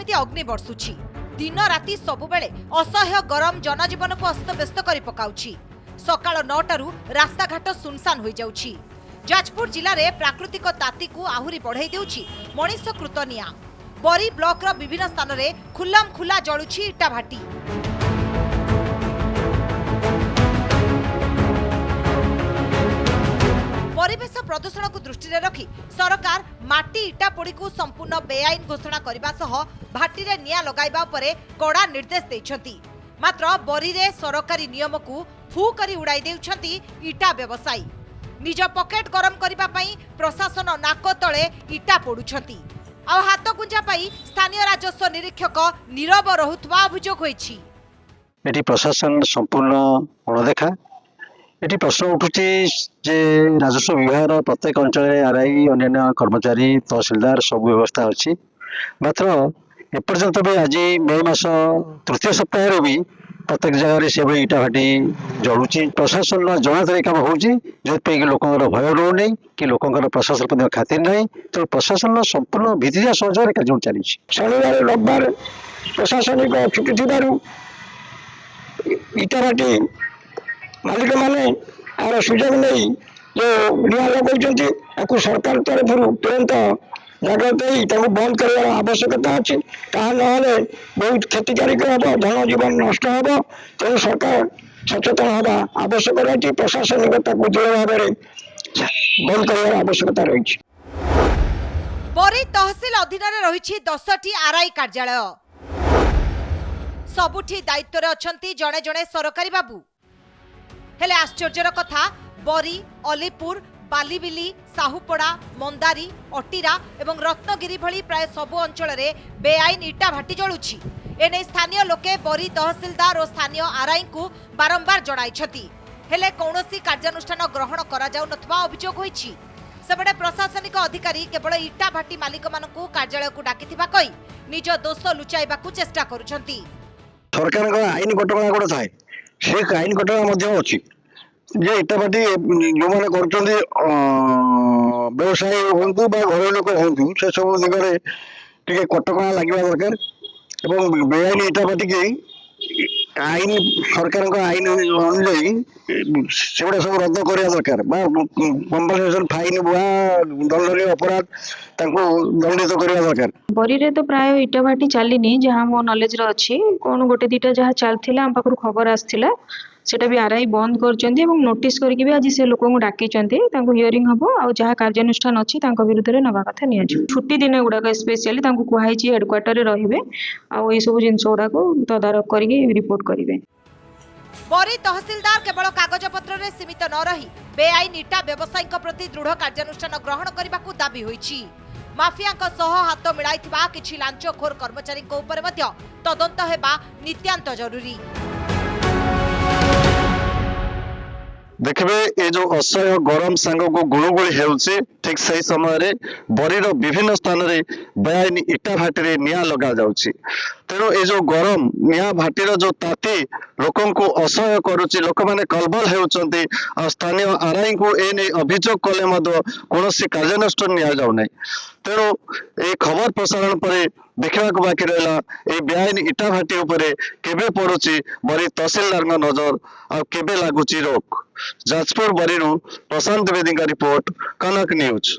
केमिति अग्नि बर्षुछि। दिन राति सबुबेले असह्य गरम जनजीवन को अस्तव्यस्त करि पकाउछि। सकाळ 9टारू रास्ताघाट सुनसान होई जाउछि। जाजपुर जिले में प्राकृतिक ताती को आहुरी बढ़ाई देउछि मनीषकृत निया। बरी ब्लॉक रो विभिन्न स्थान में खुल्लम खुला जलुछि इटा भाटी। परिवेश प्रदूषण को दृष्टि रखी सरकार माटी इटा पोड़ी को संपूर्ण बेआईन घोषणा करने सह भाटी रे निया लगाइबा उपरे कड़ा निर्देश देइछंती। मात्र बरी रे सरकारी नियम को फू करी उड़ाई देउछंती इटा व्यवसायी। निज पकेट गरम करबा पई प्रशासन नाक तले इटा पोडुछंती। आ हाथ गुंजा पाई स्थानीय राजस्व निरीक्षक नीरव रहुतवा अभियोग होईछि। एटी प्रशासन संपूर्ण अणदेखा। एटी प्रश्न उठुछि जे राजस्व विभाग प्रत्येक अंचल आरआई अन्य कर्मचारी तहसीलदार सब व्यवस्था अच्छी। मात्र एपर्यंत भी आज मई मास तृतीय सप्ताह भी प्रत्येक जगह से इटा भाटी जलुची। प्रशासन जनातरी कम होती लोकर भय रोनी कि लोकर प्रशासन खातिर ना। तो प्रशासन संपूर्ण भित्तिया सहयोग कार्य चली। शनिवार रविवार प्रशासनिक छुट्टी थी इटा भाटी मालिक मैंने आर सुजोग नहीं जो निया लगुंट सरकार तरफ तुरंत जगह बंद कर आवश्यकता अच्छी। ना बहुत क्षतिकारिक हम धन जीवन नष्ट हम। तेणु सरकार सचेतन हवा आवश्यक रही। प्रशासनिक दृढ़ भाव में बंद कर आवश्यकता रही। बरी तहसील अधीन रही 10टी आरआई कार्यालय। सबुठी दायित्व अछंती जड़े जड़े सरकारी बाबू। हेले आश्चर्यर कथा बरी अलीपुर बालीबिली साहुपड़ा मंदारी अटीरा एवं रत्नगिरी भली प्राय सबु अंचल में बेआईन इटा भाटी जलुछि। एने स्थानीय लोके बरी तहसीलदार और स्थानीय आरआई को बारंबार जणाइछथि। हेले कौनसी कार्यानुष्ठान ग्रहण करा जाउ नथवा अभियोग होईछि। सेबडे प्रशासनिक अधिकारी केवल इटा भाटी मालिक मानकु कार्यालय को डाकिथिबा कहि निज दोष लुचाइबाकू चेष्टा करुछंती। सरकार का आईन कटकणा गोटे थाए से आईन कटकणा अच्छी जे इटा भाटी जो मैंने कर व्यवसायी हूँ घर लोक हूँ से सब दिगरे टे कटकणा लगे दरकार। बेआईन इटा भाटी की आईन सरकार आईन अनुजाई से सब रद्द करवा दरकार। कंपनसेसन फाइन बुआ दंडनीय अपराध दंडित करवा दरकार। बरी रे तो प्राय इटा भाटी चलीनी जहाँ मो नॉलेज रे अच्छी कौन गोटे दीटा जहाँ चलता आम पाखु खबर आसला सेटा भी आरआई बंद कर नोटिस करके भी आज से लोक डाकी हियरिंग हम आ जहाँ कार्यानुष्ठान अच्छी विरुद्ध में नवा कथा नि छुट्टी दिन गुड़ाक स्पेशली कहुई हेडक्वार्टर रे रे सब जिन गुड़ाक तदारख कर रिपोर्ट करेंगे। बरी तहसीलदार केवल कागज पत्र रे सीमित न रही बेआईन इटा व्यवसायी प्रति दृढ़ कार्यानुष्ठान ग्रहण करने को दाबी होईछि। माफिया हाथ मिलाइथिबा किछि लांचखोर कर्मचारी उपर मध्य तदंत हेबा नित्यांत जरूरी। देखिए ये जो असह्य गरम सांग को गुणुगुଳି ହେଉଛି ठीक सही समय बरीर विभिन्न स्थान में बेआईन इटा भाटी निया लगा जाउछि। तेणु ये जो गरम निया भाटीर जो ताती लोकन को असह्य करुच्ची लोक मैंने कलबल होउछंती। स्थानीय आरआई को ए नहीं अभियोग कले कौन कार्यानुष्ठान निया जाउ नै। तेणु ये खबर प्रसारण पर देखा बाकी रहा ये बेआईन इटा भाटी उपरे केबे पड़ुची बरी तहसीलदार नजर आ केबे लागुची रोक। जाजपुर बरी प्रशांत द्विवेदी का रिपोर्ट कनक न्यूज।